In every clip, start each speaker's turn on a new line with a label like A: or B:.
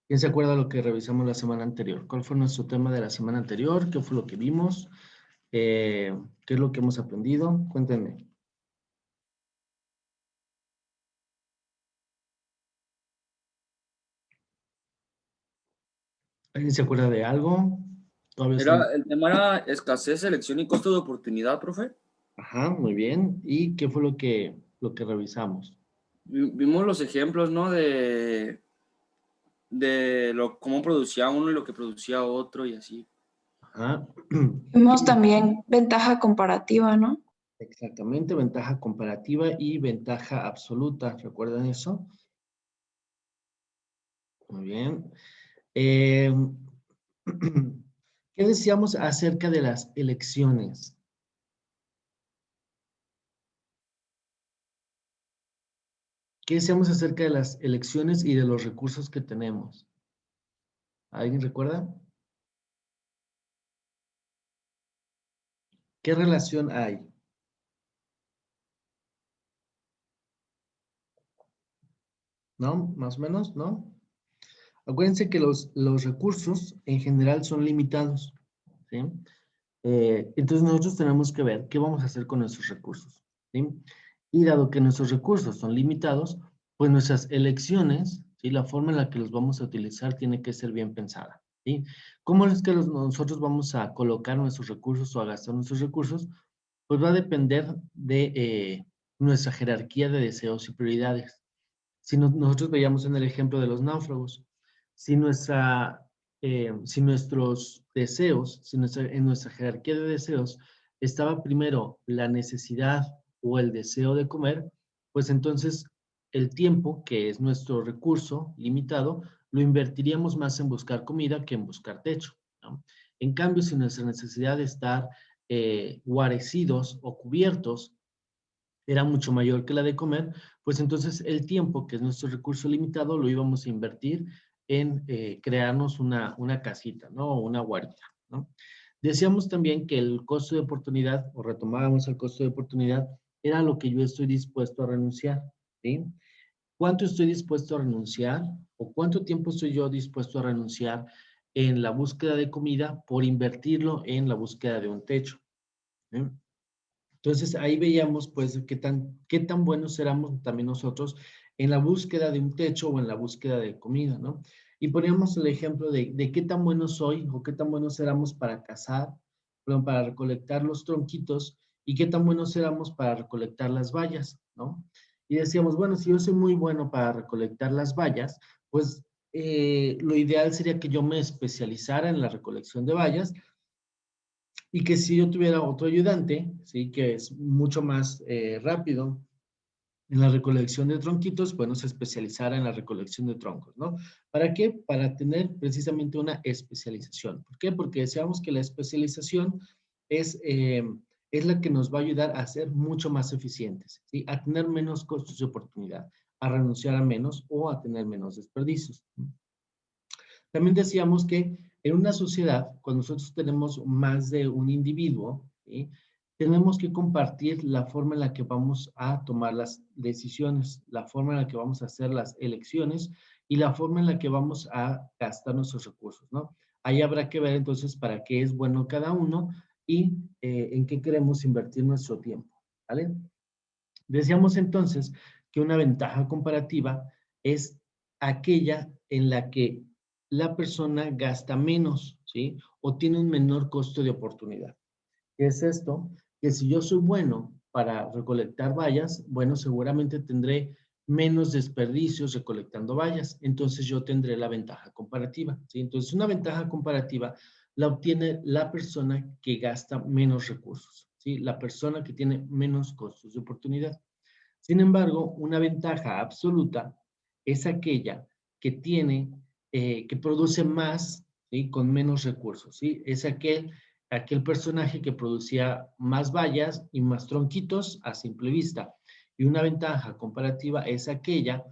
A: ¿Quién se acuerda de lo que revisamos la semana anterior? ¿Cuál fue nuestro tema de la semana anterior? ¿Qué fue lo que vimos? ¿Qué es lo que hemos aprendido? Cuéntenme. ¿Alguien se acuerda de algo? Todavía estamos.
B: El tema era escasez, selección y costo de oportunidad, profe.
A: Ajá, muy bien. ¿Y qué fue lo que revisamos?
B: Vimos los ejemplos, ¿no? De cómo producía uno y lo que producía otro y así.
A: Ajá.
C: Vimos también ventaja comparativa, ¿no?
A: Exactamente, ventaja comparativa y ventaja absoluta. ¿Recuerdan eso? Muy bien. Eh, ¿Qué decíamos acerca de las elecciones? ¿Qué decíamos acerca de las elecciones y de los recursos que tenemos? ¿Alguien recuerda? ¿Qué relación hay? ¿No? Más o menos, ¿no? Acuérdense que los recursos en general son limitados, ¿sí? Entonces nosotros tenemos que ver qué vamos a hacer con nuestros recursos, ¿sí? Y dado que nuestros recursos son limitados, pues nuestras elecciones, ¿sí? La forma en la que los vamos a utilizar tiene que ser bien pensada, ¿sí? ¿Cómo es que nosotros vamos a colocar nuestros recursos o a gastar nuestros recursos? Pues va a depender de nuestra jerarquía de deseos y prioridades. Si nosotros veíamos en el ejemplo de los náufragos, si nuestros deseos, en nuestra jerarquía de deseos estaba primero la necesidad o el deseo de comer, pues entonces el tiempo, que es nuestro recurso limitado, lo invertiríamos más en buscar comida que en buscar techo, ¿no? En cambio, si nuestra necesidad de estar guarecidos o cubiertos era mucho mayor que la de comer, pues entonces el tiempo, que es nuestro recurso limitado, lo íbamos a invertir en crearnos una casita, ¿no? O una guarida, ¿no? Decíamos también que el costo de oportunidad, o retomábamos el costo de oportunidad, era lo que yo estoy dispuesto a renunciar, ¿sí? ¿Cuánto estoy dispuesto a renunciar o cuánto tiempo estoy yo dispuesto a renunciar en la búsqueda de comida por invertirlo en la búsqueda de un techo? ¿Sí? Entonces ahí veíamos pues qué tan buenos éramos también nosotros en la búsqueda de un techo o en la búsqueda de comida, ¿no? Y poníamos el ejemplo de qué tan buenos soy o qué tan buenos éramos para cazar, perdón, para recolectar los tronquitos y qué tan buenos éramos para recolectar las bayas, ¿no? Y decíamos, bueno, si yo soy muy bueno para recolectar las bayas, pues lo ideal sería que yo me especializara en la recolección de bayas y que si yo tuviera otro ayudante, ¿sí? Que es mucho más rápido en la recolección de tronquitos, bueno, se especializara en la recolección de troncos, ¿no? ¿Para qué? Para tener precisamente una especialización. ¿Por qué? Porque decíamos que la especialización es, eh, es la que nos va a ayudar a ser mucho más eficientes, ¿sí? A tener menos costos de oportunidad, a renunciar a menos o a tener menos desperdicios. También decíamos que en una sociedad, cuando nosotros tenemos más de un individuo, ¿sí? Tenemos que compartir la forma en la que vamos a tomar las decisiones, la forma en la que vamos a hacer las elecciones y la forma en la que vamos a gastar nuestros recursos, ¿no? Ahí habrá que ver entonces para qué es bueno cada uno y en qué queremos invertir nuestro tiempo, ¿vale? Decíamos entonces que una ventaja comparativa es aquella en la que la persona gasta menos, ¿sí? O tiene un menor costo de oportunidad. ¿Qué es esto? Que si yo soy bueno para recolectar bayas, bueno, seguramente tendré menos desperdicios recolectando bayas. Entonces yo tendré la ventaja comparativa, ¿sí? Entonces una ventaja comparativa la obtiene la persona que gasta menos recursos, ¿sí? La persona que tiene menos costos de oportunidad. Sin embargo, una ventaja absoluta es aquella que que produce más, ¿sí? Con menos recursos, ¿sí? Es aquel personaje que producía más bayas y más tronquitos a simple vista. Y una ventaja comparativa es aquella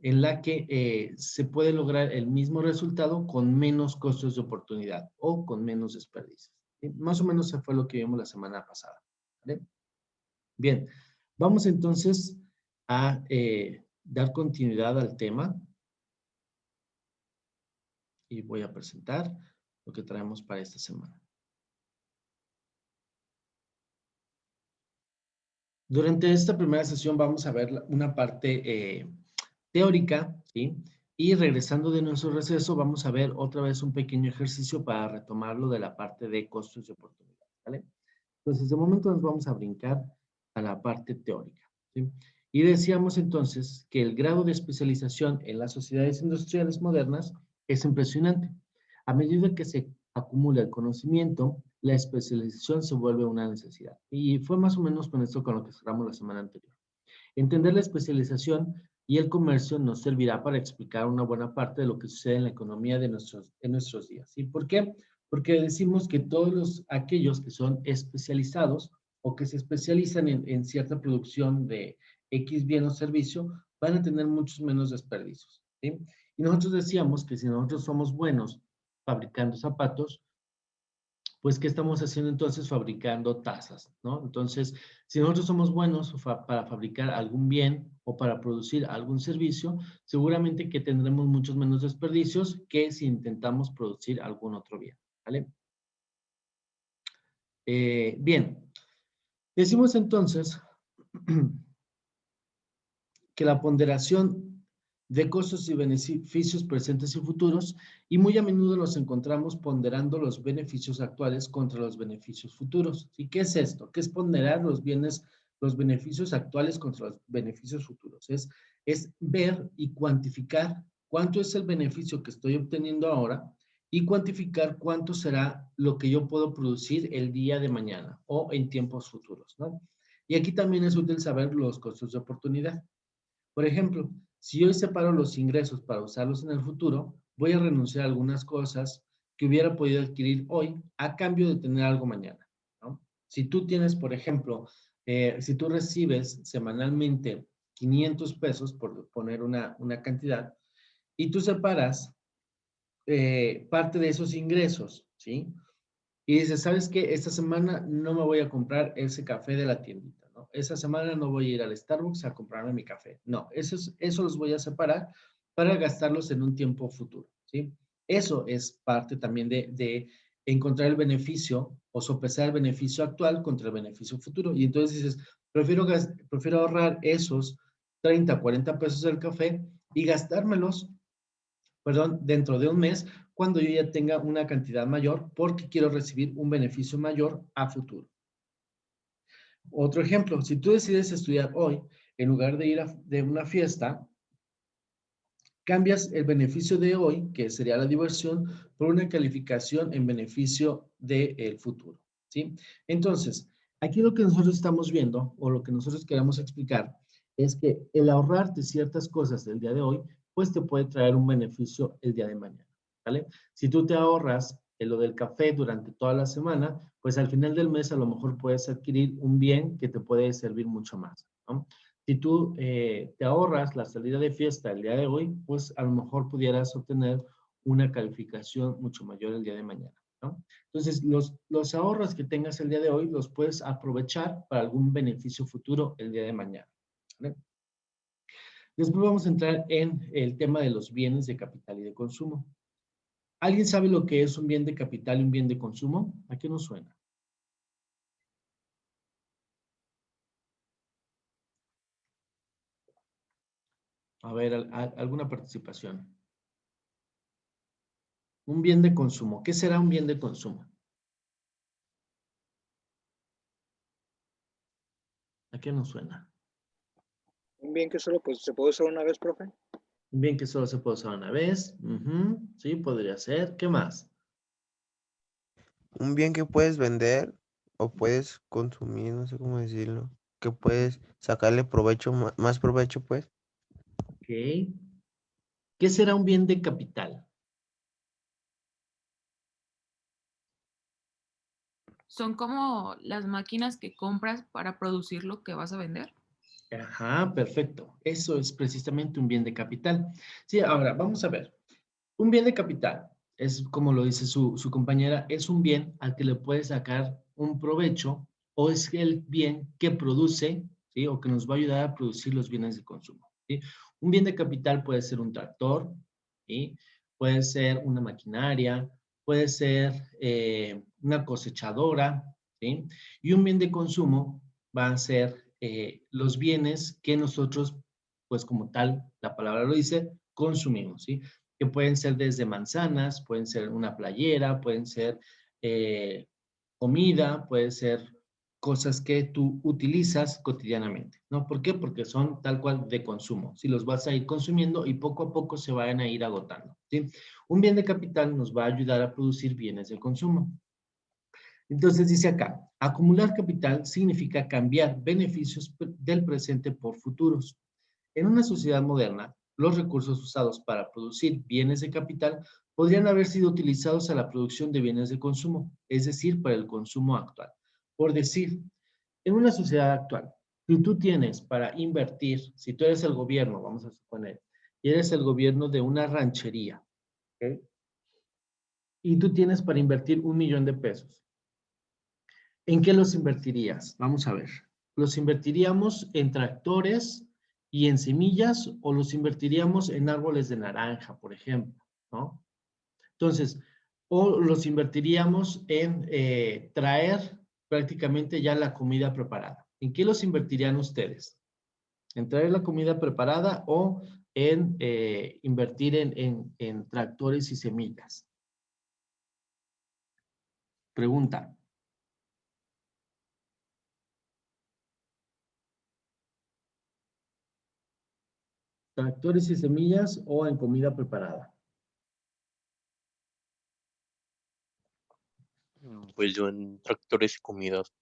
A: en la que se puede lograr el mismo resultado con menos costos de oportunidad o con menos desperdicios, ¿sí? Más o menos eso fue lo que vimos la semana pasada, ¿vale? Bien, vamos entonces a dar continuidad al tema. y voy a presentar lo que traemos para esta semana. Durante esta primera sesión vamos a ver una parte teórica, ¿sí? Y regresando de nuestro receso, vamos a ver otra vez un pequeño ejercicio para retomarlo de la parte de costos y oportunidades, ¿vale? Entonces, de momento nos vamos a brincar a la parte teórica, ¿sí? Y decíamos entonces que el grado de especialización en las sociedades industriales modernas es impresionante. A medida que se acumula el conocimiento, la especialización se vuelve una necesidad. Y fue más o menos con esto con lo que cerramos la semana anterior. Entender la especialización y el comercio nos servirá para explicar una buena parte de lo que sucede en la economía de nuestros días. ¿Y por qué? Porque decimos que todos aquellos que son especializados o que se especializan en cierta producción de X bien o servicio van a tener muchos menos desperdicios, ¿sí? Y nosotros decíamos que si nosotros somos buenos fabricando zapatos, pues, ¿qué estamos haciendo entonces? Fabricando tazas, ¿no? Entonces, si nosotros somos buenos para fabricar algún bien o para producir algún servicio, seguramente que tendremos muchos menos desperdicios que si intentamos producir algún otro bien, ¿vale? Bien, decimos entonces que la ponderación de costos y beneficios presentes y futuros, y muy a menudo nos encontramos ponderando los beneficios actuales contra los beneficios futuros. ¿Y qué es esto? ¿Qué es ponderar los beneficios actuales contra los beneficios futuros? Es ver y cuantificar cuánto es el beneficio que estoy obteniendo ahora y cuantificar cuánto será lo que yo puedo producir el día de mañana o en tiempos futuros, ¿no? Y aquí también es útil saber los costos de oportunidad. Por ejemplo, si hoy separo los ingresos para usarlos en el futuro, voy a renunciar a algunas cosas que hubiera podido adquirir hoy a cambio de tener algo mañana, ¿no? Si tú tienes, por ejemplo, si tú recibes semanalmente 500 pesos, por poner una cantidad, y tú separas parte de esos ingresos, ¿sí? Y dices, ¿sabes qué? Esta semana no me voy a comprar ese café de la tiendita, ¿no? Esa semana no voy a ir al Starbucks a comprarme mi café. No, eso los voy a separar para gastarlos en un tiempo futuro, ¿sí? Eso es parte también de encontrar el beneficio o sopesar el beneficio actual contra el beneficio futuro. Y entonces dices, prefiero ahorrar esos 30, 40 pesos del café y gastármelos, perdón, dentro de un mes, cuando yo ya tenga una cantidad mayor, porque quiero recibir un beneficio mayor a futuro. Otro ejemplo, si tú decides estudiar hoy, en lugar de ir de una fiesta, cambias el beneficio de hoy, que sería la diversión, por una calificación en beneficio del futuro, ¿sí? Entonces, aquí lo que nosotros estamos viendo, o lo que nosotros queremos explicar, es que el ahorrarte ciertas cosas del día de hoy, pues te puede traer un beneficio el día de mañana, ¿vale? Si tú te ahorras lo del café durante toda la semana, pues al final del mes a lo mejor puedes adquirir un bien que te puede servir mucho más, ¿no? Si tú te ahorras la salida de fiesta el día de hoy, pues a lo mejor pudieras obtener una calificación mucho mayor el día de mañana, ¿no? Entonces, los ahorros que tengas el día de hoy los puedes aprovechar para algún beneficio futuro el día de mañana, ¿vale? Después vamos a entrar en el tema de los bienes de capital y de consumo. ¿Alguien sabe lo que es un bien de capital y un bien de consumo? ¿A qué nos suena? A ver, alguna participación. Un bien de consumo. ¿Qué será un bien de consumo? ¿A qué nos suena?
D: Un bien que solo pues, se puede usar una vez, profe.
A: Un bien que solo se puede usar una vez. Sí, podría ser. ¿Qué más?
E: Un bien que puedes vender o puedes consumir, no sé cómo decirlo, que puedes sacarle provecho, más provecho, pues.
A: Ok. ¿Qué será un bien de capital?
F: Son como las máquinas que compras para producir lo que vas a vender.
A: Ajá, perfecto. Eso es precisamente un bien de capital. Sí, ahora vamos a ver. Un bien de capital es, como lo dice su compañera, es un bien al que le puedes sacar un provecho o es el bien que produce, ¿sí? O que nos va a ayudar a producir los bienes de consumo, ¿sí? Un bien de capital puede ser un tractor, ¿sí? puede ser una maquinaria, puede ser una cosechadora, ¿sí? Y un bien de consumo van a ser los bienes que nosotros, pues como tal, la palabra lo dice, consumimos, ¿sí? Que pueden ser desde manzanas, pueden ser una playera, pueden ser comida, puede ser cosas que tú utilizas cotidianamente, ¿no? ¿Por qué? Porque son tal cual de consumo. Si los vas a ir consumiendo y poco a poco se van a ir agotando, ¿sí? Un bien de capital nos va a ayudar a producir bienes de consumo. Entonces dice acá, acumular capital significa cambiar beneficios del presente por futuros. En una sociedad moderna, los recursos usados para producir bienes de capital podrían haber sido utilizados a la producción de bienes de consumo, es decir, para el consumo actual. Por decir, en una sociedad actual, si tú tienes para invertir, si tú eres el gobierno, vamos a suponer, y eres el gobierno de una ranchería, ¿ok? Y tú tienes para invertir 1 millón de pesos. ¿En qué los invertirías? Vamos a ver. ¿Los invertiríamos en tractores y en semillas o los invertiríamos en árboles de naranja, por ejemplo? ¿No? Entonces, o los invertiríamos en traer prácticamente ya la comida preparada. ¿En qué los invertirían ustedes? ¿En traer la comida preparada o en invertir en tractores y semillas? Pregunta. ¿Tractores y semillas o en comida preparada?
G: Pues yo en tractores y comidas.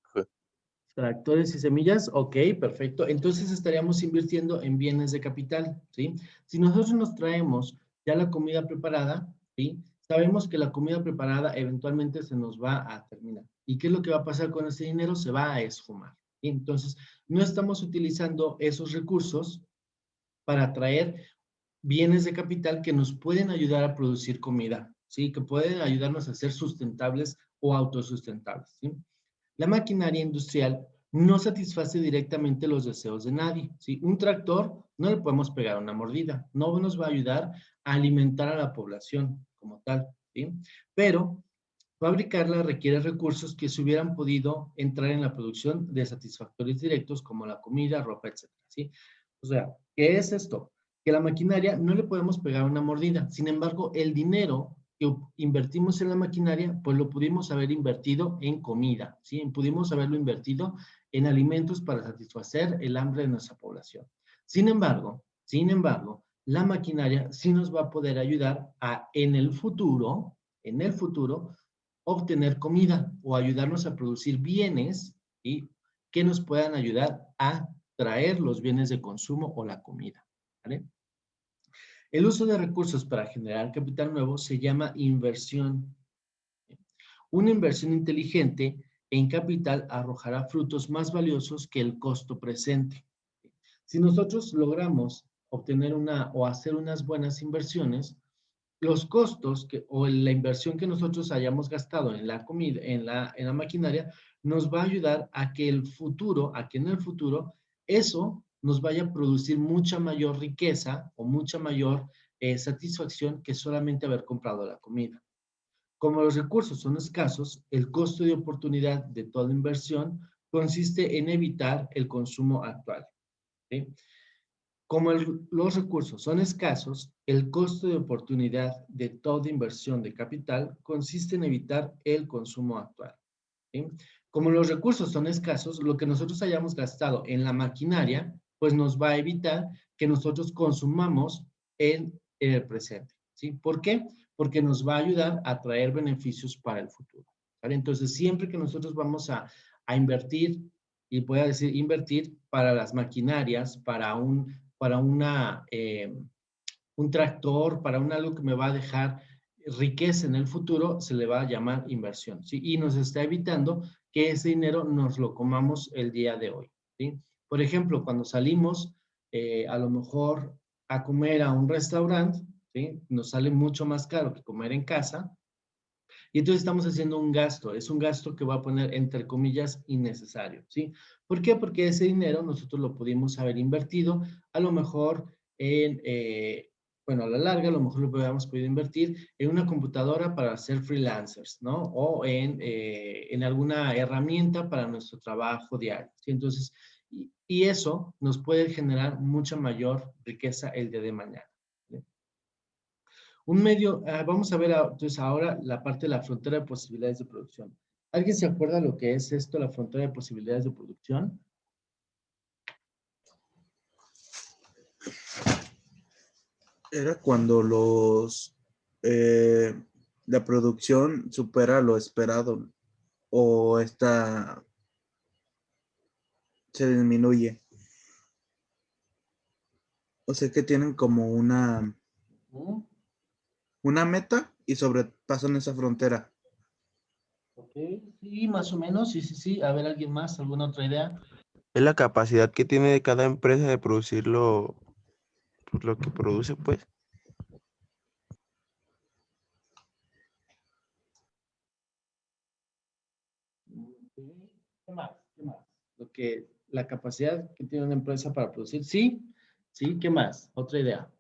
A: Tractores y semillas, ok, perfecto. Entonces estaríamos invirtiendo en bienes de capital, ¿sí? Si nosotros nos traemos ya la comida preparada, ¿sí? Sabemos que la comida preparada eventualmente se nos va a terminar. ¿Y qué es lo que va a pasar con ese dinero? Se va a esfumar, ¿sí? Entonces, no estamos utilizando esos recursos para traer bienes de capital que nos pueden ayudar a producir comida, ¿sí? Que pueden ayudarnos a ser sustentables o autosustentables, ¿sí? La maquinaria industrial no satisface directamente los deseos de nadie, ¿sí? Un tractor no le podemos pegar una mordida, no nos va a ayudar a alimentar a la población como tal, ¿sí? Pero fabricarla requiere recursos que se hubieran podido entrar en la producción de satisfactores directos como la comida, ropa, etcétera, ¿sí? O sea, ¿qué es esto? Que la maquinaria no le podemos pegar una mordida. Sin embargo, el dinero que invertimos en la maquinaria, pues lo pudimos haber invertido en comida, ¿sí? Pudimos haberlo invertido en alimentos para satisfacer el hambre de nuestra población. Sin embargo, la maquinaria sí nos va a poder ayudar a, en el futuro, obtener comida o ayudarnos a producir bienes, ¿sí? Que nos puedan ayudar a traer los bienes de consumo o la comida, ¿vale? El uso de recursos para generar capital nuevo se llama inversión. Una inversión inteligente en capital arrojará frutos más valiosos que el costo presente. Si nosotros logramos obtener o hacer unas buenas inversiones, los costos o la inversión que nosotros hayamos gastado en la comida, en la maquinaria, nos va a ayudar a que en el futuro eso nos vaya a producir mucha mayor riqueza o mucha mayor satisfacción que solamente haber comprado la comida. Como los recursos son escasos, el costo de oportunidad de toda inversión consiste en evitar el consumo actual, ¿sí? Como los recursos son escasos, el costo de oportunidad de toda inversión de capital consiste en evitar el consumo actual, ¿sí? Como los recursos son escasos, lo que nosotros hayamos gastado en la maquinaria, pues nos va a evitar que nosotros consumamos en el presente, ¿sí? ¿Por qué? Porque nos va a ayudar a traer beneficios para el futuro, ¿vale? Entonces, siempre que nosotros vamos a invertir, y voy a decir invertir para las maquinarias, para un tractor, para algo que me va a dejar riqueza en el futuro, se le va a llamar inversión, ¿sí? Y nos está evitando que ese dinero nos lo comamos el día de hoy, ¿sí? Por ejemplo, cuando salimos a lo mejor a comer a un restaurante, ¿sí? Nos sale mucho más caro que comer en casa, y entonces estamos haciendo un gasto, es un gasto que voy a poner entre comillas innecesario, ¿sí? ¿Por qué? Porque ese dinero nosotros lo pudimos haber invertido a lo mejor en bueno, a la larga a lo mejor lo hubiéramos podido invertir en una computadora para ser freelancers, ¿no? O en alguna herramienta para nuestro trabajo diario, ¿sí? Entonces, y eso nos puede generar mucha mayor riqueza el día de mañana, ¿sí? Un medio, vamos a ver entonces ahora la parte de la frontera de posibilidades de producción. ¿Alguien se acuerda lo que es esto, la frontera de posibilidades de producción?
H: Era cuando la producción supera lo esperado o se disminuye. O sea que tienen como una meta y sobrepasan esa frontera.
A: Ok, sí, más o menos, sí, sí, sí. A ver, ¿alguien más? ¿Alguna otra idea?
E: Es la capacidad que tiene de cada empresa de producir pues, lo que produce, pues.
A: ¿Qué más? ¿Qué más? La capacidad que tiene una empresa para producir. Sí, sí, ¿qué más? Otra idea.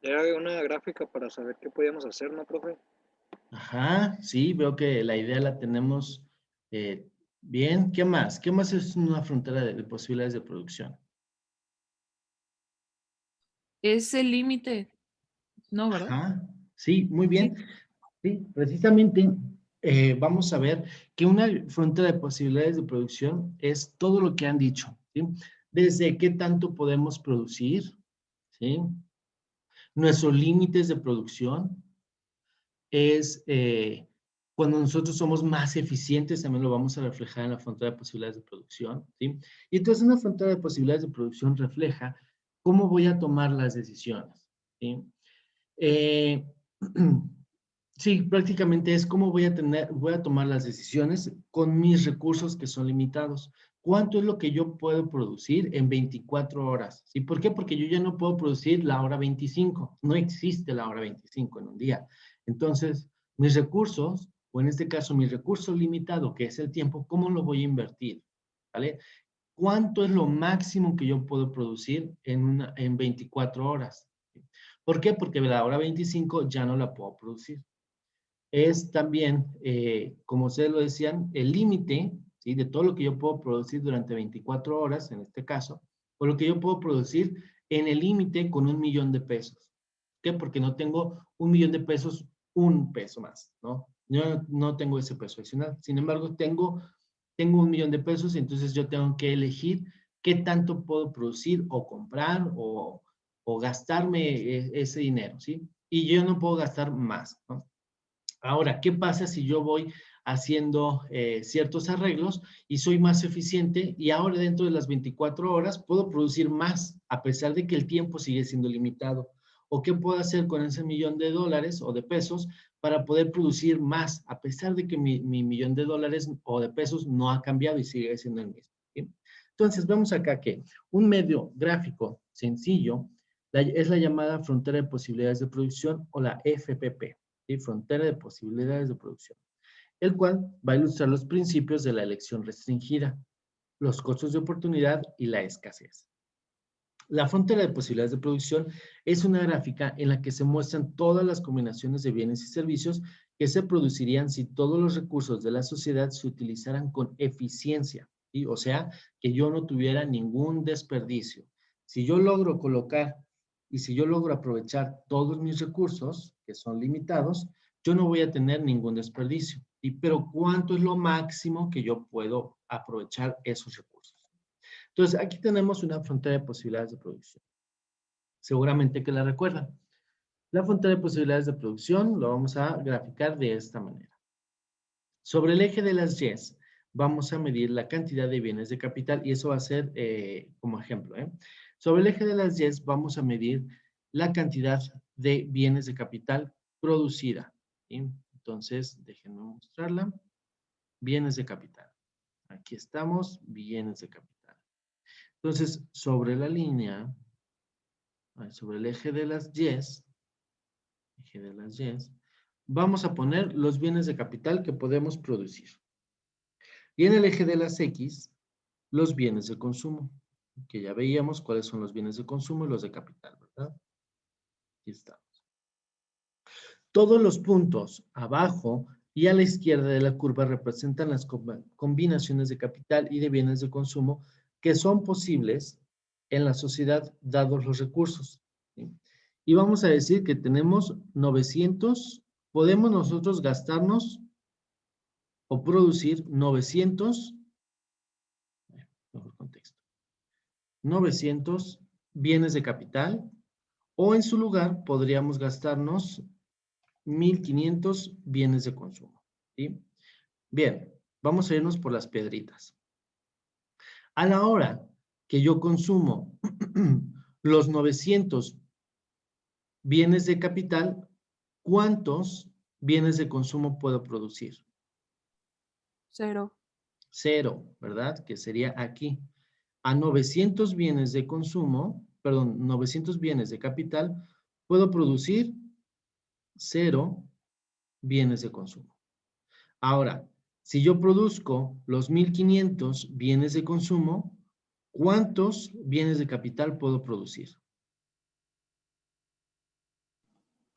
D: Era una gráfica para saber qué podíamos hacer, ¿no, profe?
A: Ajá, sí, veo que la idea la tenemos bien. ¿Qué más? ¿Qué más es una frontera de posibilidades de producción?
F: Es el límite, ¿no, verdad?
A: Ajá, sí, muy
F: Sí.
A: bien. Sí, precisamente vamos a ver que una frontera de posibilidades de producción es todo lo que han dicho, ¿sí? Desde qué tanto podemos producir, ¿sí? Nuestros límites de producción es cuando nosotros somos más eficientes, también lo vamos a reflejar en la frontera de posibilidades de producción, ¿sí? Y entonces una frontera de posibilidades de producción refleja cómo voy a tomar las decisiones, ¿sí? Eh, sí, prácticamente es cómo voy a tomar las decisiones con mis recursos que son limitados. ¿Cuánto es lo que yo puedo producir en 24 horas? ¿Sí? ¿Por qué? Porque yo ya no puedo producir la hora 25. No existe la hora 25 en un día. Entonces, mis recursos, o en este caso mi recurso limitado, que es el tiempo, ¿cómo lo voy a invertir? ¿Vale? ¿Cuánto es lo máximo que yo puedo producir en 24 horas? ¿Por qué? Porque la hora 25 ya no la puedo producir. Es también, como ustedes lo decían, el límite, ¿sí? De todo lo que yo puedo producir durante 24 horas, en este caso, o lo que yo puedo producir en el límite con 1,000,000 de pesos. ¿Por qué? Porque no tengo 1,000,000 de pesos, un peso más, ¿no? Yo no tengo ese peso adicional. Sin embargo, tengo 1,000,000 de pesos, entonces yo tengo que elegir qué tanto puedo producir o comprar o gastarme ese dinero, ¿sí? Y yo no puedo gastar más, ¿no? Ahora, ¿qué pasa si yo voy haciendo ciertos arreglos y soy más eficiente y ahora dentro de las 24 horas puedo producir más a pesar de que el tiempo sigue siendo limitado? ¿O qué puedo hacer con ese $1,000,000 o de pesos para poder producir más a pesar de que mi $1,000,000 o de pesos no ha cambiado y sigue siendo el mismo? ¿Sí? Entonces, vemos acá que un medio gráfico sencillo es la llamada frontera de posibilidades de producción o la FPP. ¿Sí? Frontera de posibilidades de producción, el cual va a ilustrar los principios de la elección restringida, los costos de oportunidad y la escasez. La frontera de posibilidades de producción es una gráfica en la que se muestran todas las combinaciones de bienes y servicios que se producirían si todos los recursos de la sociedad se utilizaran con eficiencia, ¿sí? O sea, que yo no tuviera ningún desperdicio. Si yo logro colocar y si yo logro aprovechar todos mis recursos, que son limitados, yo no voy a tener ningún desperdicio. Pero ¿cuánto es lo máximo que yo puedo aprovechar esos recursos? Entonces, aquí tenemos una frontera de posibilidades de producción. Seguramente que la recuerdan. La frontera de posibilidades de producción lo vamos a graficar de esta manera. Sobre el eje de las Y's, vamos a medir la cantidad de bienes de capital y eso va a ser como ejemplo. Sobre el eje de las Y's vamos a medir la cantidad de bienes de capital producida. ¿Sí? Entonces, déjenme mostrarla. Bienes de capital. Aquí estamos, bienes de capital. Entonces, sobre la línea, sobre el eje de las Y's, vamos a poner los bienes de capital que podemos producir. Y en el eje de las X, los bienes de consumo, que ya veíamos cuáles son los bienes de consumo y los de capital, ¿verdad? Aquí estamos. Todos los puntos abajo y a la izquierda de la curva representan las combinaciones de capital y de bienes de consumo que son posibles en la sociedad dados los recursos. ¿Sí? Y vamos a decir que tenemos 900, podemos nosotros gastarnos o producir 900, mejor contexto, 900 bienes de capital, o en su lugar podríamos gastarnos 1500 bienes de consumo. ¿Sí? Bien, vamos a irnos por las piedritas. A la hora que yo consumo los 900 bienes de capital, ¿cuántos bienes de consumo puedo producir?
F: 0.
A: 0, ¿verdad? Que sería aquí. A 900 bienes de consumo, perdón, 900 bienes de capital, puedo producir 0 bienes de consumo. Ahora, si yo produzco los 1500 bienes de consumo, ¿cuántos bienes de capital puedo producir?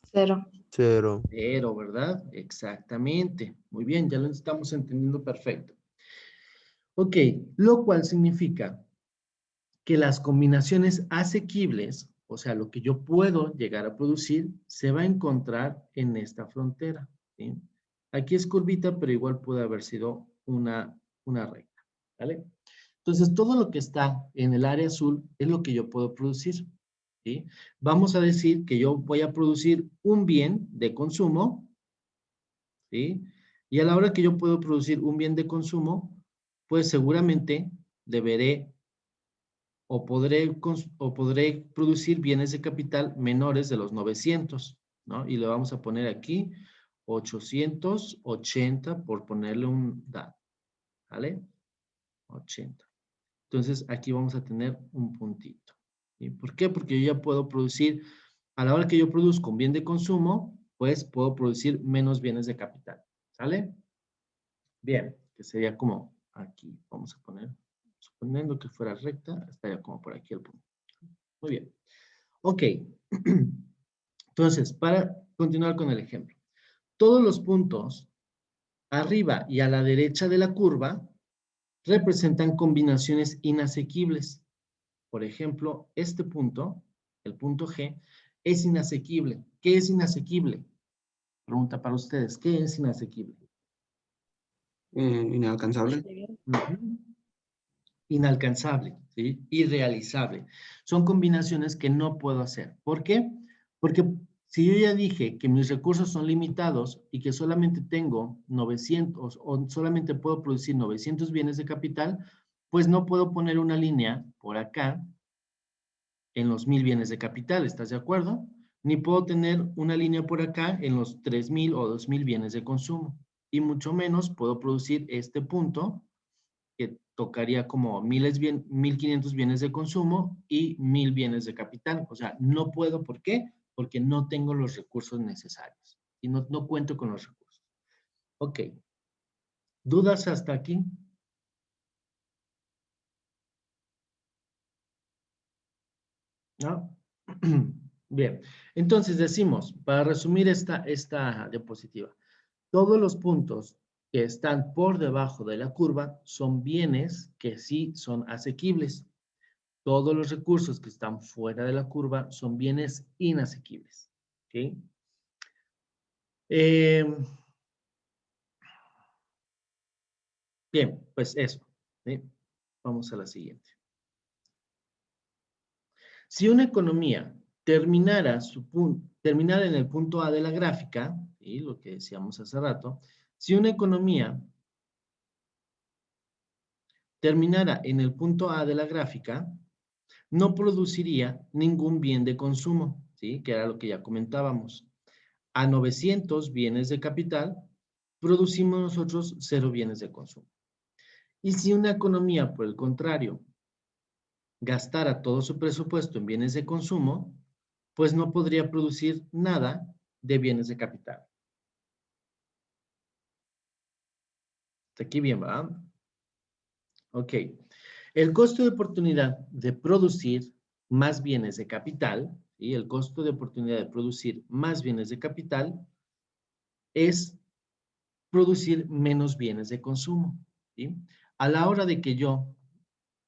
C: 0.
E: 0.
A: 0, ¿verdad? Exactamente. Muy bien, ya lo estamos entendiendo perfecto. Ok, lo cual significa que las combinaciones asequibles, o sea, lo que yo puedo llegar a producir, se va a encontrar en esta frontera. ¿Sí? Aquí es curvita, pero igual puede haber sido una recta. ¿Vale? Entonces, todo lo que está en el área azul es lo que yo puedo producir. ¿Sí? Vamos a decir que yo voy a producir un bien de consumo. ¿Sí? Y a la hora que yo puedo producir un bien de consumo, pues seguramente deberé o podré producir bienes de capital menores de los 900, ¿no? Y le vamos a poner aquí 880 por ponerle un dato, ¿vale? 80. Entonces, aquí vamos a tener un puntito. ¿Sí? ¿Por qué? Porque yo ya puedo producir, a la hora que yo produzco un bien de consumo, pues puedo producir menos bienes de capital, ¿sale? Bien, que sería como aquí, vamos a poner, suponiendo que fuera recta, estaría como por aquí el punto. Muy bien. Ok. Entonces, para continuar con el ejemplo. Todos los puntos arriba y a la derecha de la curva representan combinaciones inasequibles. Por ejemplo, este punto, el punto G, es inasequible. ¿Qué es inasequible? Pregunta para ustedes, ¿qué es inasequible?
H: Inalcanzable.
A: Ujú. Inalcanzable, ¿sí? Irrealizable. Son combinaciones que no puedo hacer. ¿Por qué? Porque si yo ya dije que mis recursos son limitados y que solamente tengo 900 o solamente puedo producir 900 bienes de capital, pues no puedo poner una línea por acá en los 1000 bienes de capital, ¿estás de acuerdo? Ni puedo tener una línea por acá en los 3000 o 2000 bienes de consumo. Y mucho menos puedo producir este punto que tocaría como 1500 bienes de consumo y 1000 bienes de capital. O sea, no puedo, ¿por qué? Porque no tengo los recursos necesarios y no cuento con los recursos. Ok. ¿Dudas hasta aquí? ¿No? Bien. Entonces decimos, para resumir esta diapositiva, todos los puntos que están por debajo de la curva son bienes que sí son asequibles. Todos los recursos que están fuera de la curva son bienes inasequibles. ¿Okay? Bien, pues eso. ¿Sí? Vamos a la siguiente. Si una economía terminara en el punto A de la gráfica, ¿sí? Lo que decíamos hace rato, si una economía terminara en el punto A de la gráfica, no produciría ningún bien de consumo, ¿sí? Que era lo que ya comentábamos. A 900 bienes de capital, producimos nosotros 0 bienes de consumo. Y si una economía, por el contrario, gastara todo su presupuesto en bienes de consumo, pues no podría producir nada de bienes de capital. Hasta aquí bien, ¿va? Ok. El costo de oportunidad de producir más bienes de capital ¿sí? El costo de oportunidad de producir más bienes de capital es producir menos bienes de consumo, ¿sí? A la hora de que yo,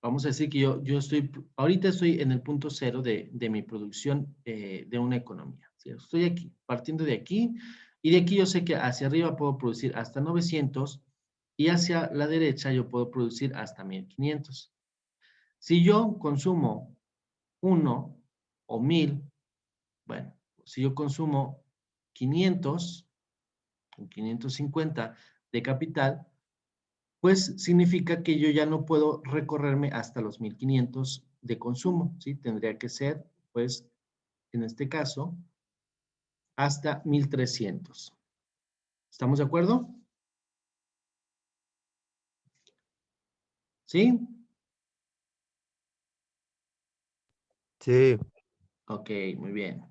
A: vamos a decir que yo estoy, ahorita estoy en el punto cero de mi producción de una economía, ¿sí? Estoy aquí, partiendo de aquí, y de aquí yo sé que hacia arriba puedo producir hasta 900 y hacia la derecha yo puedo producir hasta 1500. Si yo consumo 1 o 1000, bueno, si yo consumo 500 o 550 de capital, pues significa que yo ya no puedo recorrerme hasta los 1500 de consumo, ¿sí? Tendría que ser, pues, en este caso, hasta 1300. ¿Estamos de acuerdo? ¿Sí?
E: Sí.
A: Ok, muy bien.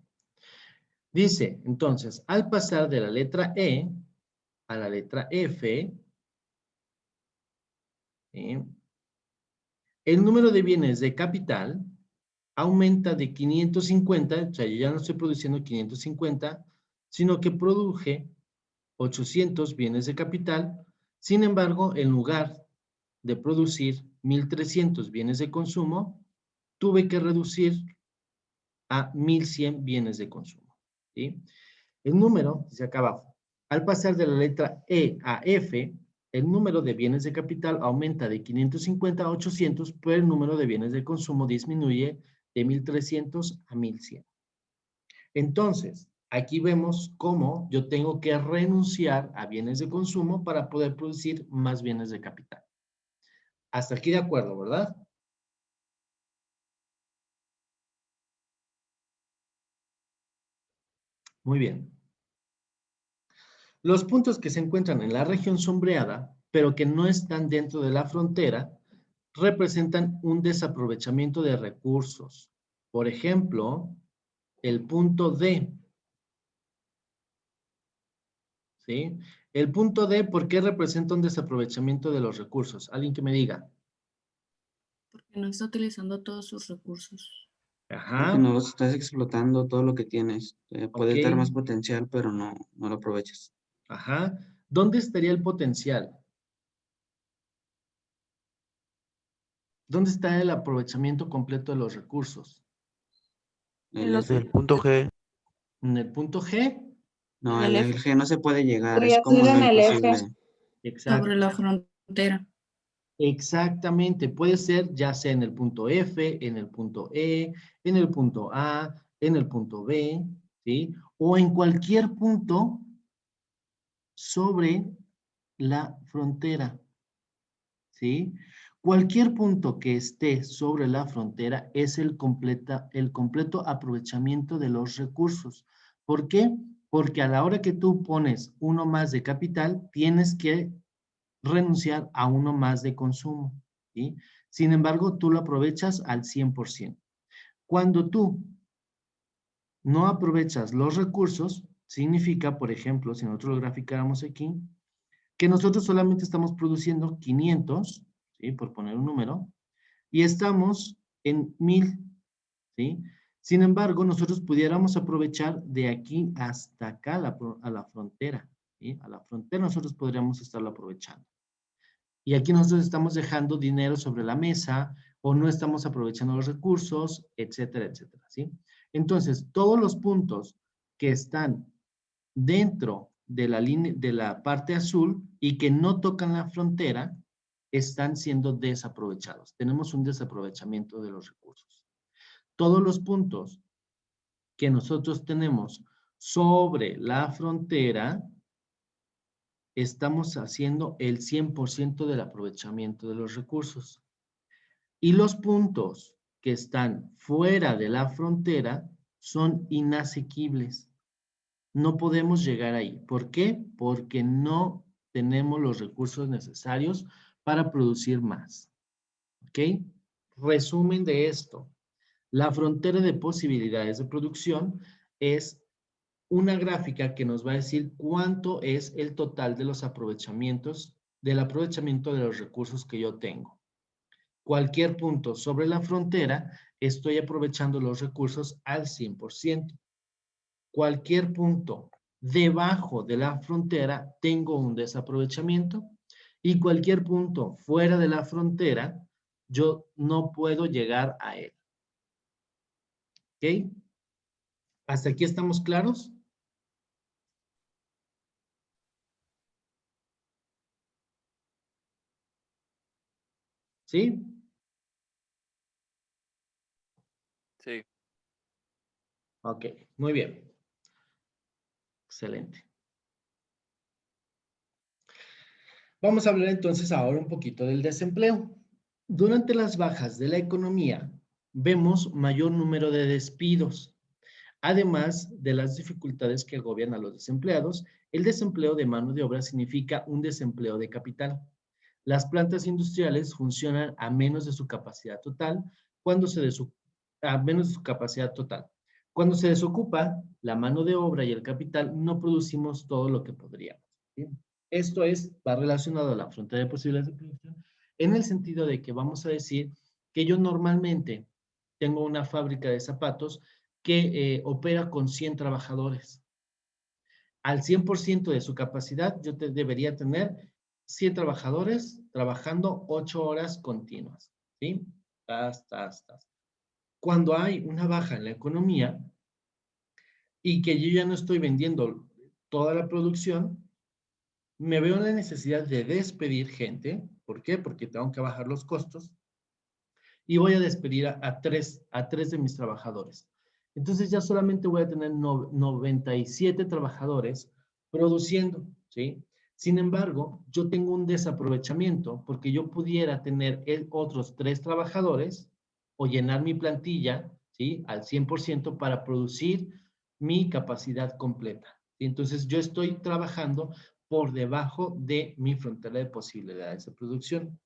A: Dice, entonces, al pasar de la letra E a la letra F, ¿sí? El número de bienes de capital aumenta de 550, o sea, yo ya no estoy produciendo 550, sino que produje 800 bienes de capital. Sin embargo, en lugar de producir 1300 bienes de consumo, tuve que reducir a 1100 bienes de consumo, ¿sí? El número, dice acá abajo, al pasar de la letra E a F, el número de bienes de capital aumenta de 550 a 800, pero el número de bienes de consumo disminuye de 1300 a 1100. Entonces, aquí vemos cómo yo tengo que renunciar a bienes de consumo para poder producir más bienes de capital. Hasta aquí de acuerdo, ¿verdad? Muy bien. Los puntos que se encuentran en la región sombreada, pero que no están dentro de la frontera, representan un desaprovechamiento de recursos. Por ejemplo, el punto D. ¿Sí? El punto D, ¿por qué representa un desaprovechamiento de los recursos? Alguien que me diga.
I: Porque no está utilizando todos sus recursos.
A: Ajá,
J: Porque no estás explotando todo lo que tienes.
A: ok,
J: Puedes dar más potencial, pero no lo aprovechas.
A: ajá. ¿Dónde estaría el potencial? ¿Dónde está el aprovechamiento completo de los recursos?
I: En los,
E: El punto G.
A: ¿En el punto G?
J: No,
I: en el
J: el
I: F,
J: G no se puede llegar, es
C: Podría
J: como
C: ser
J: lo
C: en el
J: imposible.
C: F.
A: Exacto.
I: sobre la frontera.
A: Exactamente, puede ser ya sea en el punto F, en el punto E, en el punto A, en el punto B, ¿sí? O en cualquier punto sobre la frontera, ¿sí? Cualquier punto que esté sobre la frontera es el completo aprovechamiento de los recursos. ¿Por qué? Porque a la hora que tú pones uno más de capital, tienes que renunciar a uno más de consumo, ¿sí? Sin embargo, tú lo aprovechas al 100%. Cuando tú no aprovechas los recursos, significa, por ejemplo, si nosotros lo graficáramos aquí, que nosotros solamente estamos produciendo 500, ¿sí? Por poner un número, y estamos en 1000, ¿sí? Sin embargo, nosotros pudiéramos aprovechar de aquí hasta acá a la frontera, ¿sí? A la frontera nosotros podríamos estarlo aprovechando. Y aquí nosotros estamos dejando dinero sobre la mesa o no estamos aprovechando los recursos, etcétera, etcétera, ¿sí? Entonces, todos los puntos que están dentro de la línea, de la parte azul y que no tocan la frontera, están siendo desaprovechados. Tenemos un desaprovechamiento de los recursos. Todos los puntos que nosotros tenemos sobre la frontera, estamos haciendo el 100% del aprovechamiento de los recursos. Y los puntos que están fuera de la frontera son inasequibles. No podemos llegar ahí. ¿Por qué? Porque no tenemos los recursos necesarios para producir más. ¿Ok? Resumen de esto. La frontera de posibilidades de producción es una gráfica que nos va a decir cuánto es el total de los aprovechamientos, del aprovechamiento de los recursos que yo tengo. Cualquier punto sobre la frontera estoy aprovechando los recursos al 100%. Cualquier punto debajo de la frontera tengo un desaprovechamiento y cualquier punto fuera de la frontera yo no puedo llegar a él. ¿Ok? ¿Hasta aquí estamos claros? ¿Sí?
G: Sí.
A: Ok, muy bien. Excelente. Vamos a hablar entonces ahora un poquito del desempleo. Durante las bajas de la economía, vemos mayor número de despidos. Además de las dificultades que agobian a los desempleados, el desempleo de mano de obra significa un desempleo de capital. Las plantas industriales funcionan a menos de su capacidad total a menos de su capacidad total. Cuando se desocupa la mano de obra y el capital, no producimos todo lo que podríamos. ¿Sí? Esto va relacionado a la frontera de posibilidades de producción, en el sentido de que vamos a decir que yo normalmente tengo una fábrica de zapatos que opera con 100 trabajadores. Al 100% de su capacidad, yo debería tener 100 trabajadores trabajando 8 horas continuas. ¿Sí? Cuando hay una baja en la economía y que yo ya no estoy vendiendo toda la producción, me veo en la necesidad de despedir gente. ¿Por qué? Porque tengo que bajar los costos. Y voy a despedir a tres de mis trabajadores. Entonces ya solamente voy a tener 97 trabajadores produciendo, ¿sí? Sin embargo, yo tengo un desaprovechamiento porque yo pudiera tener otros 3 trabajadores o llenar mi plantilla, ¿sí? Al 100% para producir mi capacidad completa. ¿Sí? Entonces yo estoy trabajando por debajo de mi frontera de posibilidades de producción.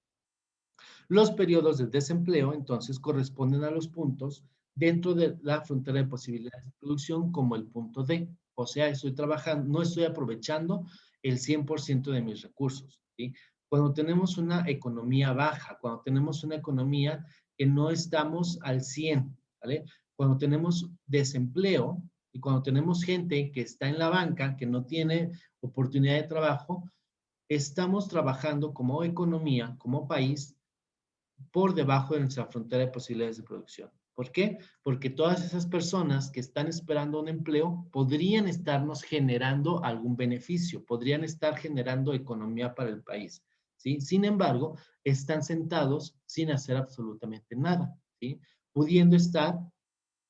A: Los periodos de desempleo, entonces, corresponden a los puntos dentro de la frontera de posibilidades de producción como el punto D. O sea, estoy trabajando, no estoy aprovechando el 100% de mis recursos. ¿Sí? Cuando tenemos una economía baja, cuando tenemos una economía que no estamos al 100, ¿vale? Cuando tenemos desempleo y cuando tenemos gente que está en la banca, que no tiene oportunidad de trabajo, estamos trabajando como economía, como país, por debajo de nuestra frontera de posibilidades de producción. ¿Por qué? Porque todas esas personas que están esperando un empleo podrían estarnos generando algún beneficio, podrían estar generando economía para el país, ¿sí? Sin embargo, están sentados sin hacer absolutamente nada, ¿sí? Pudiendo estar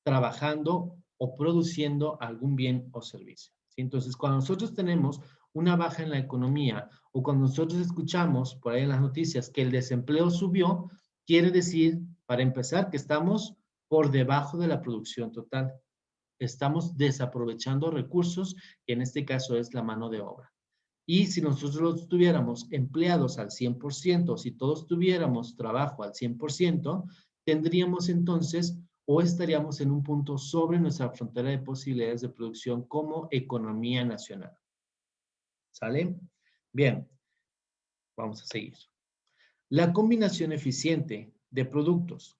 A: trabajando o produciendo algún bien o servicio, ¿sí? Entonces, cuando nosotros tenemos una baja en la economía o cuando nosotros escuchamos por ahí en las noticias que el desempleo subió, quiere decir, para empezar, que estamos por debajo de la producción total. Estamos desaprovechando recursos, que en este caso es la mano de obra. Y si nosotros los tuviéramos empleados al 100%, si todos tuviéramos trabajo al 100%, tendríamos entonces o estaríamos en un punto sobre nuestra frontera de posibilidades de producción como economía nacional. ¿Sale? Bien, vamos a seguir. La combinación eficiente de productos.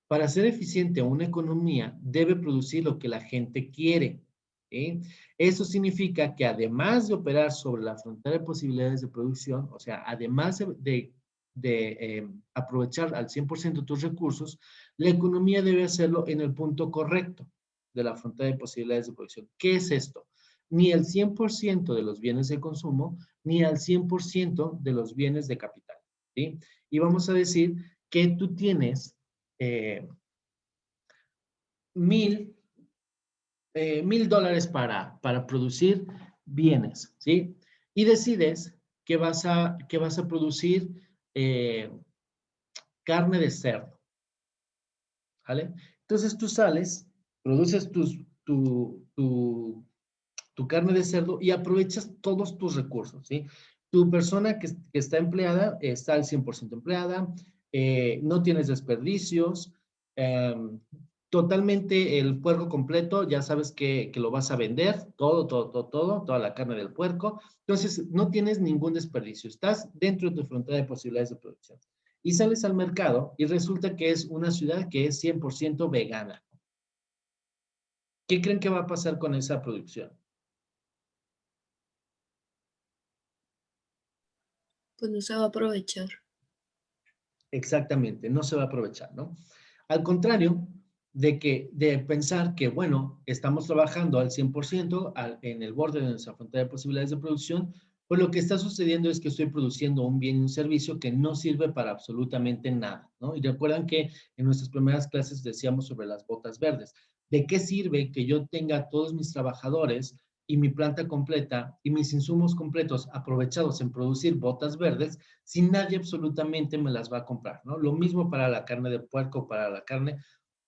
A: Para ser eficiente una economía debe producir lo que la gente quiere. ¿Sí? Eso significa que además de operar sobre la frontera de posibilidades de producción, o sea, además de aprovechar al 100% tus recursos, la economía debe hacerlo en el punto correcto de la frontera de posibilidades de producción. ¿Qué es esto? Ni el 100% de los bienes de consumo, ni al 100% de los bienes de capital. ¿Sí? Y vamos a decir que tú tienes $1,000 para producir bienes, ¿sí? Y decides que vas a producir carne de cerdo, ¿vale? Entonces tú sales, produces tu carne de cerdo y aprovechas todos tus recursos, ¿sí? Tu persona que está empleada está al 100% empleada, no tienes desperdicios, totalmente el puerco completo, ya sabes que lo vas a vender, toda la carne del puerco, entonces no tienes ningún desperdicio, estás dentro de tu frontera de posibilidades de producción. Y sales al mercado y resulta que es una ciudad que es 100% vegana. ¿Qué creen que va a pasar con esa producción?
I: Pues no se va a aprovechar.
A: Exactamente, no se va a aprovechar, ¿no? Al contrario de pensar que, bueno, estamos trabajando al 100% en el borde de nuestra frontera de posibilidades de producción, pues lo que está sucediendo es que estoy produciendo un bien y un servicio que no sirve para absolutamente nada, ¿no? Y recuerdan que en nuestras primeras clases decíamos sobre las botas verdes. ¿De qué sirve que yo tenga todos mis trabajadores y mi planta completa y mis insumos completos aprovechados en producir botas verdes si nadie absolutamente me las va a comprar, ¿no? Lo mismo para la carne de puerco, para la carne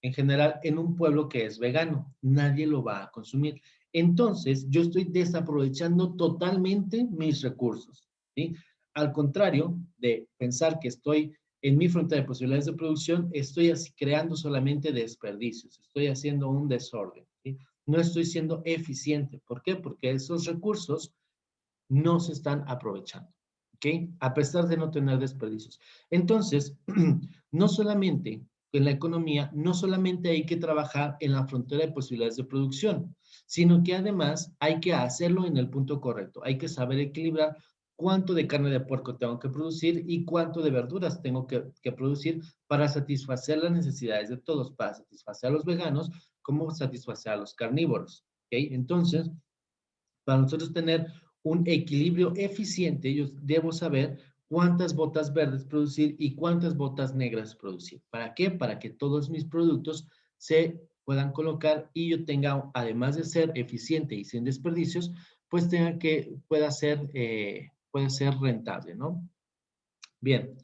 A: en general en un pueblo que es vegano, nadie lo va a consumir. Entonces, yo estoy desaprovechando totalmente mis recursos, ¿sí? Al contrario de pensar que estoy en mi frontera de posibilidades de producción, estoy así creando solamente desperdicios, estoy haciendo un desorden, ¿sí? No estoy siendo eficiente. ¿Por qué? Porque esos recursos no se están aprovechando. ¿Ok? A pesar de no tener desperdicios. Entonces, no solamente en la economía, no solamente hay que trabajar en la frontera de posibilidades de producción, sino que además hay que hacerlo en el punto correcto. Hay que saber equilibrar cuánto de carne de puerco tengo que producir y cuánto de verduras tengo que producir para satisfacer las necesidades de todos, para satisfacer a los veganos como satisfacer a los carnívoros. ¿Ok? Entonces, para nosotros tener un equilibrio eficiente, yo debo saber cuántas botas verdes producir y cuántas botas negras producir. ¿Para qué? Para que todos mis productos se puedan colocar y yo tenga, además de ser eficiente y sin desperdicios, pues pueda ser rentable, ¿no? Bien.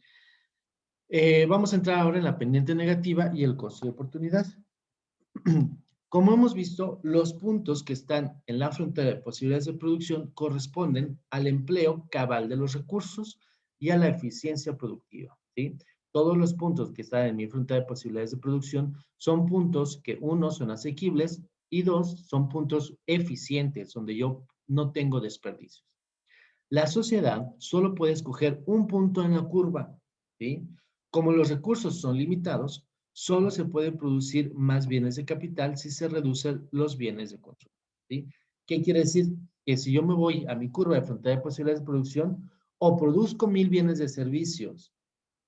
A: Vamos a entrar ahora en la pendiente negativa y el costo de oportunidad. Como hemos visto, los puntos que están en la frontera de posibilidades de producción corresponden al empleo cabal de los recursos y a la eficiencia productiva, ¿sí? Todos los puntos que están en mi frontera de posibilidades de producción son puntos que, uno, son asequibles y dos, son puntos eficientes, donde yo no tengo desperdicios. La sociedad solo puede escoger un punto en la curva, ¿sí? Como los recursos son limitados, solo se pueden producir más bienes de capital si se reducen los bienes de consumo, ¿sí? ¿Qué quiere decir? Que si yo me voy a mi curva de frontera de posibilidades de producción, o produzco 1000 bienes de servicios,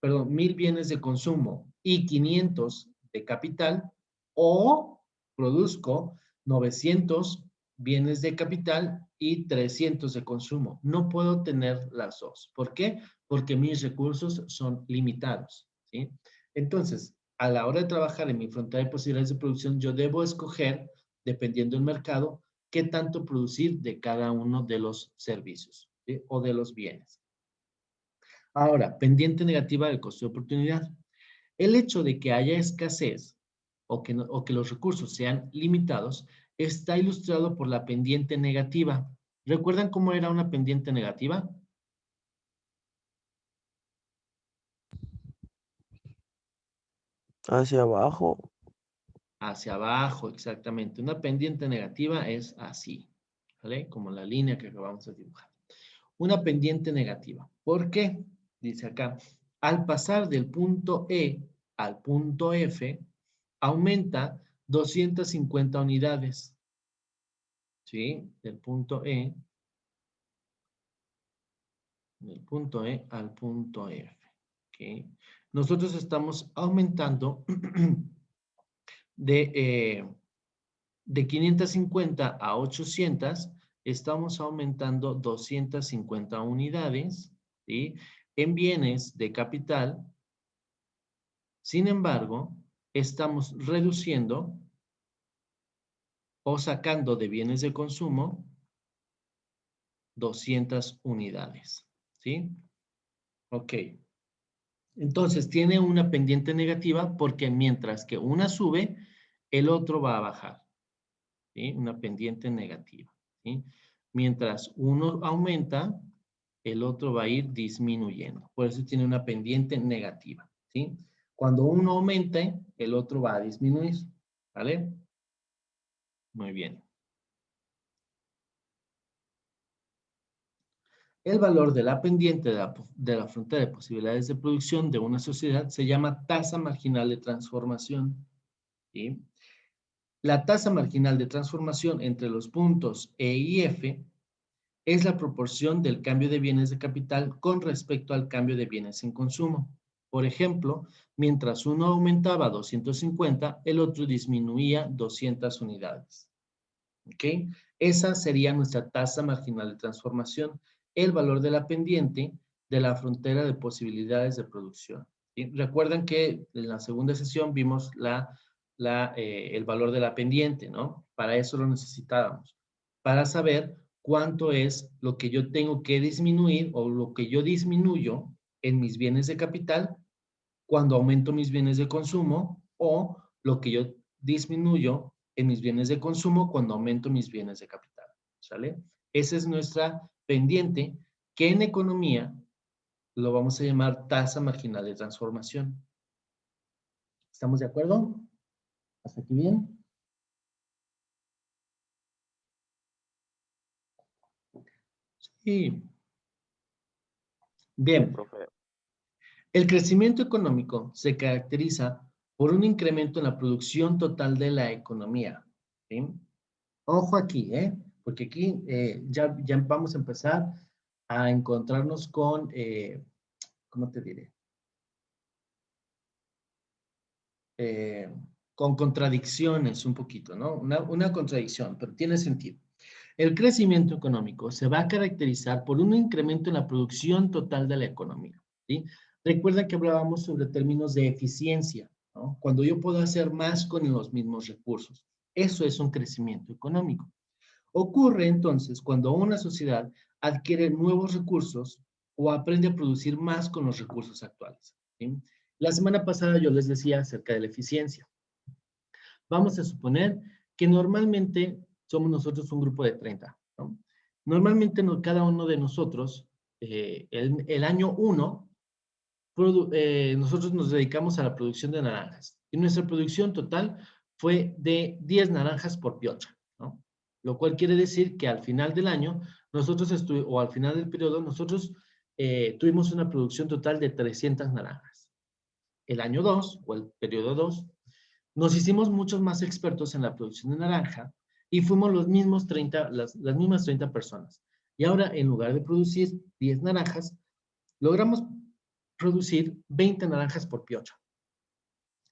A: perdón, 1000 bienes de consumo y 500 de capital, o produzco 900 bienes de capital y 300 de consumo. No puedo tener las dos. ¿Por qué? Porque mis recursos son limitados, ¿sí? Entonces, a la hora de trabajar en mi frontera de posibilidades de producción, yo debo escoger, dependiendo del mercado, qué tanto producir de cada uno de los servicios, ¿sí? O de los bienes. Ahora, pendiente negativa del costo de oportunidad. El hecho de que haya escasez o que los recursos sean limitados está ilustrado por la pendiente negativa. ¿Recuerdan cómo era una pendiente negativa?
E: Hacia abajo.
A: Hacia abajo, exactamente. Una pendiente negativa es así, ¿vale? Como la línea que acabamos de dibujar. Una pendiente negativa. ¿Por qué? Dice acá, al pasar del punto E al punto F, aumenta 250 unidades. ¿Sí? Del punto E al punto F. ¿Okay? Nosotros estamos aumentando de 550 a 800, estamos aumentando 250 unidades, ¿sí? En bienes de capital. Sin embargo, estamos reduciendo o sacando de bienes de consumo 200 unidades, ¿sí? Ok. Entonces, tiene una pendiente negativa porque mientras que una sube, el otro va a bajar, ¿sí? Una pendiente negativa, ¿sí? Mientras uno aumenta, el otro va a ir disminuyendo. Por eso tiene una pendiente negativa, ¿sí? Cuando uno aumente, el otro va a disminuir, ¿vale? Muy bien. El valor de la pendiente de la frontera de posibilidades de producción de una sociedad se llama tasa marginal de transformación. ¿Sí? La tasa marginal de transformación entre los puntos E y F es la proporción del cambio de bienes de capital con respecto al cambio de bienes en consumo. Por ejemplo, mientras uno aumentaba 250, el otro disminuía 200 unidades. ¿Ok? Esa sería nuestra tasa marginal de transformación, el valor de la pendiente de la frontera de posibilidades de producción. ¿Sí? Recuerden que en la segunda sesión vimos el valor de la pendiente, ¿no? Para eso lo necesitábamos, para saber cuánto es lo que yo tengo que disminuir o lo que yo disminuyo en mis bienes de capital cuando aumento mis bienes de consumo o lo que yo disminuyo en mis bienes de consumo cuando aumento mis bienes de capital. ¿Sale? Esa es nuestra pendiente que en economía lo vamos a llamar tasa marginal de transformación. ¿Estamos de acuerdo? ¿Hasta aquí bien? Sí. Bien.
G: Profe.
A: El crecimiento económico se caracteriza por un incremento en la producción total de la economía. ¿Sí? Ojo aquí, porque aquí ya vamos a empezar a encontrarnos con, ¿cómo te diré? Con contradicciones un poquito, ¿no? Una contradicción, pero tiene sentido. El crecimiento económico se va a caracterizar por un incremento en la producción total de la economía, ¿sí? Recuerda que hablábamos sobre términos de eficiencia, ¿no? Cuando yo puedo hacer más con los mismos recursos. Eso es un crecimiento económico. Ocurre entonces cuando una sociedad adquiere nuevos recursos o aprende a producir más con los recursos actuales, ¿sí? La semana pasada yo les decía acerca de la eficiencia. Vamos a suponer que normalmente somos nosotros un grupo de 30, ¿no? Normalmente cada uno de nosotros, el año 1, nosotros nos dedicamos a la producción de naranjas. Y nuestra producción total fue de 10 naranjas por piocha, ¿no? Lo cual quiere decir que al final del año, o al final del periodo, nosotros tuvimos una producción total de 300 naranjas. El año 2, o el periodo 2, nos hicimos muchos más expertos en la producción de naranja y fuimos las mismas 30 personas. Y ahora, en lugar de producir 10 naranjas, logramos producir 20 naranjas por piocha.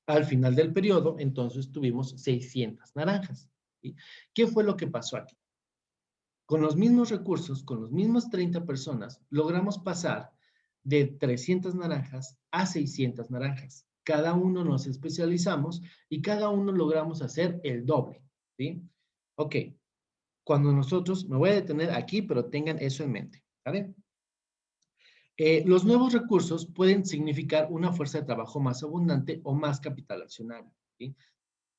A: Al final del periodo, entonces, tuvimos 600 naranjas. ¿Sí? ¿Qué fue lo que pasó aquí? Con los mismos recursos, con los mismos 30 personas, logramos pasar de 300 naranjas a 600 naranjas. Cada uno nos especializamos y cada uno logramos hacer el doble. ¿Sí? Ok. Cuando nosotros, me voy a detener aquí, pero tengan eso en mente. ¿Vale? Los nuevos recursos pueden significar una fuerza de trabajo más abundante o más capital accionario. ¿Sí?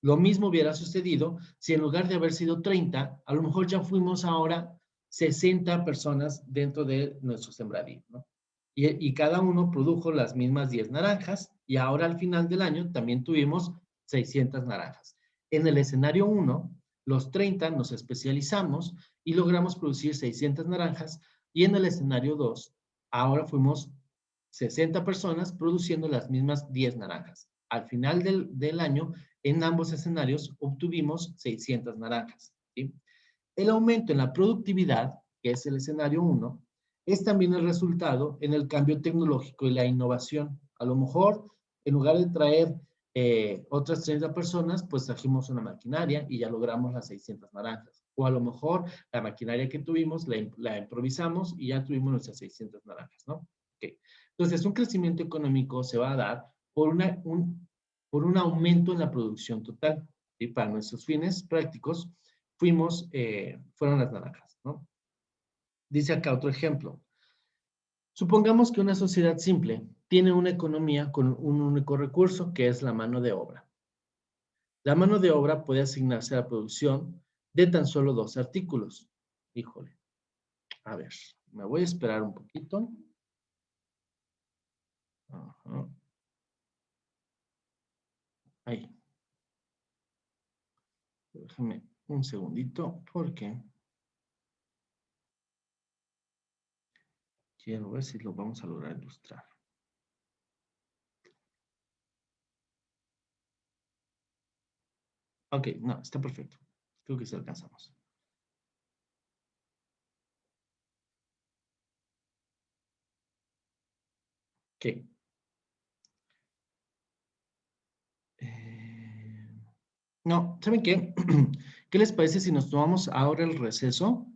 A: Lo mismo hubiera sucedido si en lugar de haber sido 30, a lo mejor ya fuimos ahora 60 personas dentro de nuestro sembradío, ¿no? Y cada uno produjo las mismas 10 naranjas y ahora al final del año también tuvimos 600 naranjas. En el escenario 1, los 30 nos especializamos y logramos producir 600 naranjas y en el escenario 2, ahora fuimos 60 personas produciendo las mismas 10 naranjas. Al final del año, en ambos escenarios obtuvimos 600 naranjas. ¿Sí? El aumento en la productividad, que es el escenario 1, es también el resultado en el cambio tecnológico y la innovación. A lo mejor, en lugar de traer otras 30 personas, pues trajimos una maquinaria y ya logramos las 600 naranjas. O a lo mejor la maquinaria que tuvimos la improvisamos y ya tuvimos nuestras 600 naranjas, ¿no? Okay. Entonces, un crecimiento económico se va a dar por un aumento en la producción total. Y para nuestros fines prácticos, fueron las naranjas, ¿no? Dice acá otro ejemplo. Supongamos que una sociedad simple tiene una economía con un único recurso, que es la mano de obra. La mano de obra puede asignarse a la producción de tan solo 2 artículos. Híjole. A ver, me voy a esperar un poquito. Ajá. Ahí. Déjame un segundito, porque Quiero ver si lo vamos a lograr ilustrar. Ok, no, está perfecto. Creo que sí alcanzamos. Ok. No, ¿saben qué? ¿Qué les parece si nos tomamos ahora el receso